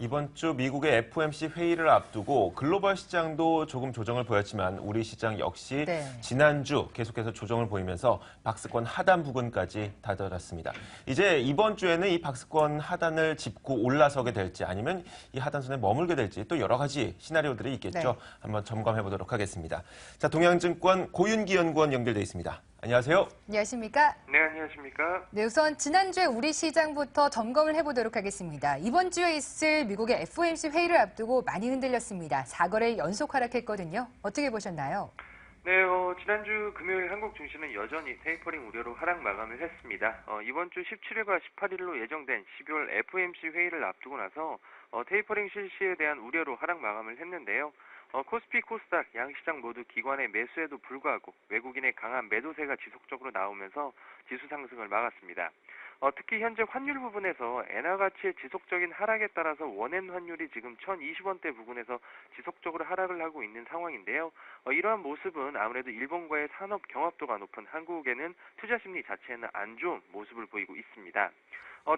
이번 주 미국의 FOMC 회의를 앞두고 글로벌 시장도 조금 조정을 보였지만 우리 시장 역시 네. 지난주 계속해서 조정을 보이면서 박스권 하단 부근까지 다다랐습니다. 이제 이번 주에는 이 박스권 하단을 짚고 올라서게 될지 아니면 이 하단선에 머물게 될지 또 여러 가지 시나리오들이 있겠죠. 네. 한번 점검해 보도록 하겠습니다. 자, 동양증권 고윤기 연구원 연결돼 있습니다. 안녕하세요. 안녕하십니까? 네, 안녕하십니까? 네, 우선 지난주에 우리 시장부터 점검을 해보도록 하겠습니다. 이번 주에 있을 미국의 FOMC 회의를 앞두고 많이 흔들렸습니다. 4거래일 연속 하락했거든요. 어떻게 보셨나요? 네, 지난주 금요일 한국 증시는 여전히 테이퍼링 우려로 하락 마감을 했습니다. 이번 주 17일과 18일로 예정된 12월 FOMC 회의를 앞두고 나서 테이퍼링 실시에 대한 우려로 하락 마감을 했는데요. 코스피, 코스닥, 양시장 모두 기관의 매수에도 불구하고 외국인의 강한 매도세가 지속적으로 나오면서 지수 상승을 막았습니다. 특히 현재 환율 부분에서 엔화 가치의 지속적인 하락에 따라서 원엔 환율이 지금 1,020원대 부근에서 지속적으로 하락을 하고 있는 상황인데요. 이러한 모습은 아무래도 일본과의 산업 경합도가 높은 한국에는 투자 심리 자체는 안 좋은 모습을 보이고 있습니다.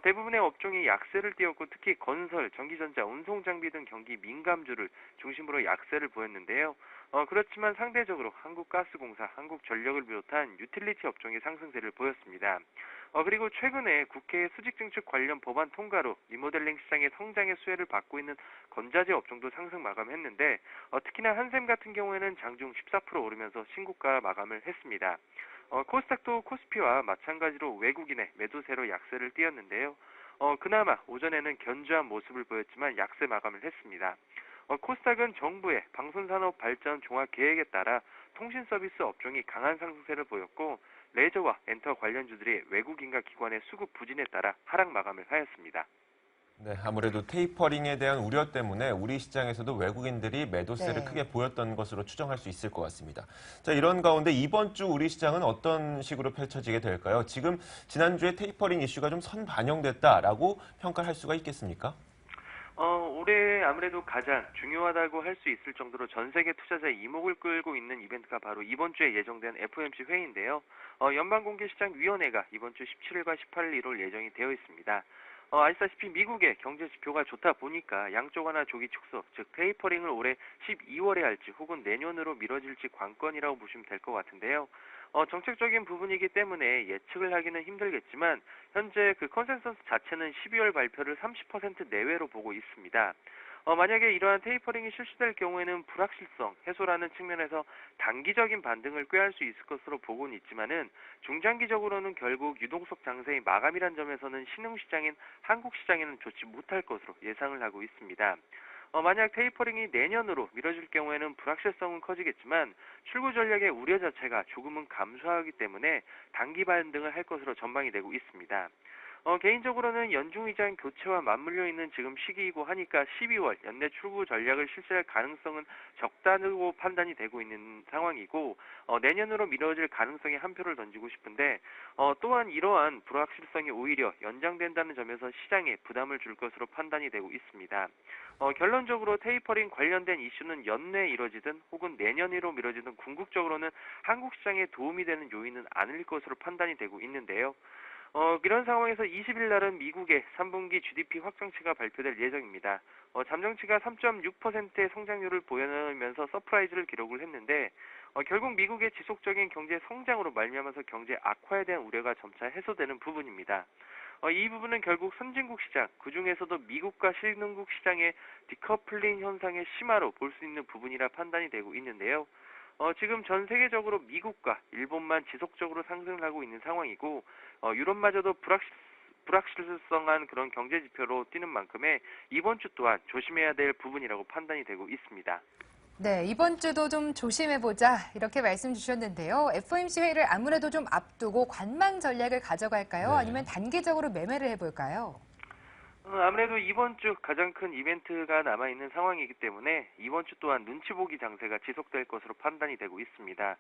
대부분의 업종이 약세를 띄었고 특히 건설, 전기전자, 운송장비 등 경기 민감주를 중심으로 약세를 보였는데요. 그렇지만 상대적으로 한국가스공사, 한국전력을 비롯한 유틸리티 업종이 상승세를 보였습니다. 그리고 최근에 국회 수직증축 관련 법안 통과로 리모델링 시장의 성장의 수혜를 받고 있는 건자재 업종도 상승 마감했는데 특히나 한샘 같은 경우에는 장중 14% 오르면서 신고가 마감을 했습니다. 코스닥도 코스피와 마찬가지로 외국인의 매도세로 약세를 띄었는데요. 그나마 오전에는 견조한 모습을 보였지만 약세 마감을 했습니다. 코스닥은 정부의 방송산업 발전 종합 계획에 따라 통신 서비스 업종이 강한 상승세를 보였고 레저와 엔터 관련주들이 외국인과 기관의 수급 부진에 따라 하락 마감을 하였습니다. 네, 아무래도 테이퍼링에 대한 우려 때문에 우리 시장에서도 외국인들이 매도세를 네. 크게 보였던 것으로 추정할 수 있을 것 같습니다. 자, 이런 가운데 이번 주 우리 시장은 어떤 식으로 펼쳐지게 될까요? 지금 지난주에 테이퍼링 이슈가 좀 선반영됐다라고 평가할 수가 있겠습니까? 올해 아무래도 가장 중요하다고 할 수 있을 정도로 전 세계 투자자의 이목을 끌고 있는 이벤트가 바로 이번 주에 예정된 FOMC 회의인데요. 연방공개시장위원회가 이번 주 17일과 18일 1월 예정이 되어 있습니다. 아시다시피 미국의 경제 지표가 좋다 보니까 양적 완화 조기 축소, 즉 테이퍼링을 올해 12월에 할지 혹은 내년으로 미뤄질지 관건이라고 보시면 될 것 같은데요. 정책적인 부분이기 때문에 예측을 하기는 힘들겠지만 현재 그 컨센서스 자체는 12월 발표를 30% 내외로 보고 있습니다. 만약에 이러한 테이퍼링이 실시될 경우에는 불확실성 해소라는 측면에서 단기적인 반등을 꾀할 수 있을 것으로 보고는 있지만은 중장기적으로는 결국 유동성 장세의 마감이란 점에서는 신흥시장인 한국시장에는 좋지 못할 것으로 예상을 하고 있습니다. 만약 테이퍼링이 내년으로 미뤄질 경우에는 불확실성은 커지겠지만 출구 전략의 우려 자체가 조금은 감소하기 때문에 단기 반등을 할 것으로 전망이 되고 있습니다. 개인적으로는 연중의장 교체와 맞물려 있는 지금 시기이고 하니까 12월 연내 출구 전략을 실시할 가능성은 적다고 판단이 되고 있는 상황이고 내년으로 미뤄질 가능성에 한 표를 던지고 싶은데 또한 이러한 불확실성이 오히려 연장된다는 점에서 시장에 부담을 줄 것으로 판단이 되고 있습니다. 결론적으로 테이퍼링 관련된 이슈는 연내에 이뤄지든 혹은 내년으로 미뤄지든 궁극적으로는 한국 시장에 도움이 되는 요인은 아닐 것으로 판단이 되고 있는데요. 이런 상황에서 20일 날은 미국의 3분기 GDP 확정치가 발표될 예정입니다. 잠정치가 3.6%의 성장률을 보이면서 서프라이즈를 기록을 했는데 결국 미국의 지속적인 경제 성장으로 말미암아서 경제 악화에 대한 우려가 점차 해소되는 부분입니다. 이 부분은 결국 선진국 시장, 그중에서도 미국과 신흥국 시장의 디커플링 현상의 심화로 볼 수 있는 부분이라 판단이 되고 있는데요. 지금 전 세계적으로 미국과 일본만 지속적으로 상승을 하고 있는 상황이고 유럽마저도 불확실성한 그런 경제 지표로 뛰는 만큼에 이번 주 또한 조심해야 될 부분이라고 판단이 되고 있습니다. 네, 이번 주도 좀 조심해보자 이렇게 말씀 주셨는데요. FOMC 회의를 아무래도 좀 앞두고 관망 전략을 가져갈까요? 네. 아니면 단기적으로 매매를 해볼까요? 아무래도 이번 주 가장 큰 이벤트가 남아있는 상황이기 때문에 이번 주 또한 눈치 보기 장세가 지속될 것으로 판단이 되고 있습니다.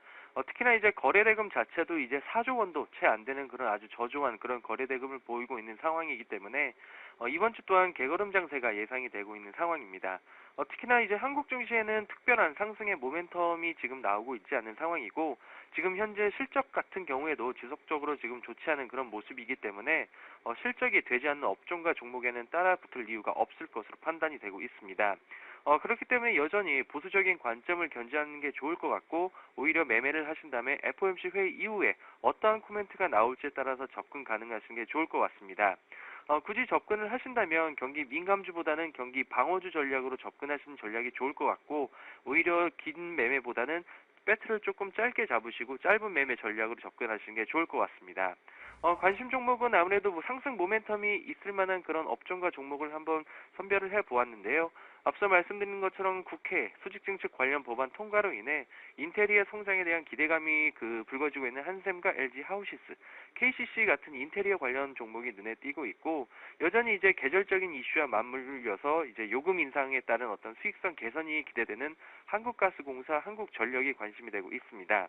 특히나 이제 거래대금 자체도 이제 4조 원도 채 안 되는 그런 아주 저조한 그런 거래대금을 보이고 있는 상황이기 때문에 이번 주 또한 개걸음 장세가 예상이 되고 있는 상황입니다. 특히나 이제 한국 증시에는 특별한 상승의 모멘텀이 지금 나오고 있지 않은 상황이고 지금 현재 실적 같은 경우에도 지속적으로 지금 좋지 않은 그런 모습이기 때문에 실적이 되지 않는 업종과 종목에는 따라붙을 이유가 없을 것으로 판단이 되고 있습니다. 그렇기 때문에 여전히 보수적인 관점을 견지하는 게 좋을 것 같고 오히려 매매를 하신 다음에 FOMC 회의 이후에 어떠한 코멘트가 나올지에 따라서 접근 가능하시는 게 좋을 것 같습니다. 굳이 접근을 하신다면 경기 민감주보다는 경기 방어주 전략으로 접근하시는 전략이 좋을 것 같고 오히려 긴 매매보다는 배트를 조금 짧게 잡으시고 짧은 매매 전략으로 접근하시는 게 좋을 것 같습니다. 관심 종목은 아무래도 뭐 상승 모멘텀이 있을 만한 그런 업종과 종목을 한번 선별을 해보았는데요. 앞서 말씀드린 것처럼 국회 수직증축 관련 법안 통과로 인해 인테리어 성장에 대한 기대감이 불거지고 있는 한샘과 LG 하우시스, KCC 같은 인테리어 관련 종목이 눈에 띄고 있고 여전히 이제 계절적인 이슈와 맞물려서 이제 요금 인상에 따른 어떤 수익성 개선이 기대되는 한국가스공사, 한국전력이 관심이 되고 있습니다.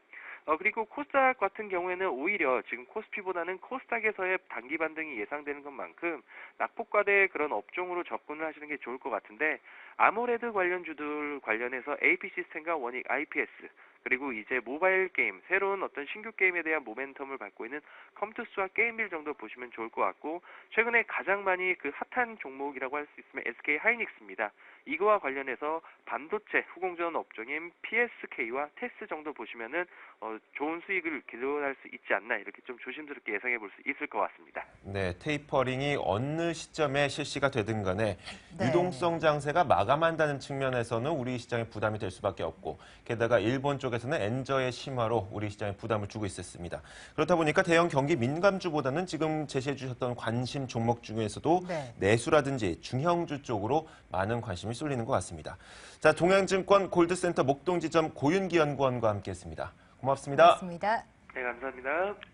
그리고 코스닥 같은 경우에는 오히려 지금 코스피보다는 코스닥에서의 단기 반등이 예상되는 것만큼 낙폭과대의 그런 업종으로 접근을 하시는 게 좋을 것 같은데 아모레드 관련주들 관련해서 AP시스템과 원익 IPS 그리고 이제 모바일 게임, 새로운 어떤 신규 게임에 대한 모멘텀을 받고 있는 컴투스와 게임빌 정도 보시면 좋을 것 같고 최근에 가장 많이 핫한 종목이라고 할 수 있으면 SK 하이닉스입니다. 이거와 관련해서 반도체 후공전 업종인 PSK와 테스 정도 보시면은 좋은 수익을 기대할 수 있지 않나 이렇게 좀 조심스럽게 예상해 볼 수 있을 것 같습니다. 네, 테이퍼링이 어느 시점에 실시가 되든 간에 네. 유동성 장세가 마감한다는 측면에서는 우리 시장에 부담이 될 수밖에 없고 게다가 일본 쪽에서는 엔저의 심화로 우리 시장에 부담을 주고 있었습니다. 그렇다 보니까 대형 경기 민감주보다는 지금 제시해 주셨던 관심 종목 중에서도 네. 내수라든지 중형주 쪽으로 많은 관심이 쏠리는 것 같습니다. 자, 동양증권 골드센터 목동지점 고윤기 연구원과 함께했습니다. 고맙습니다. 고맙습니다. 네, 감사합니다.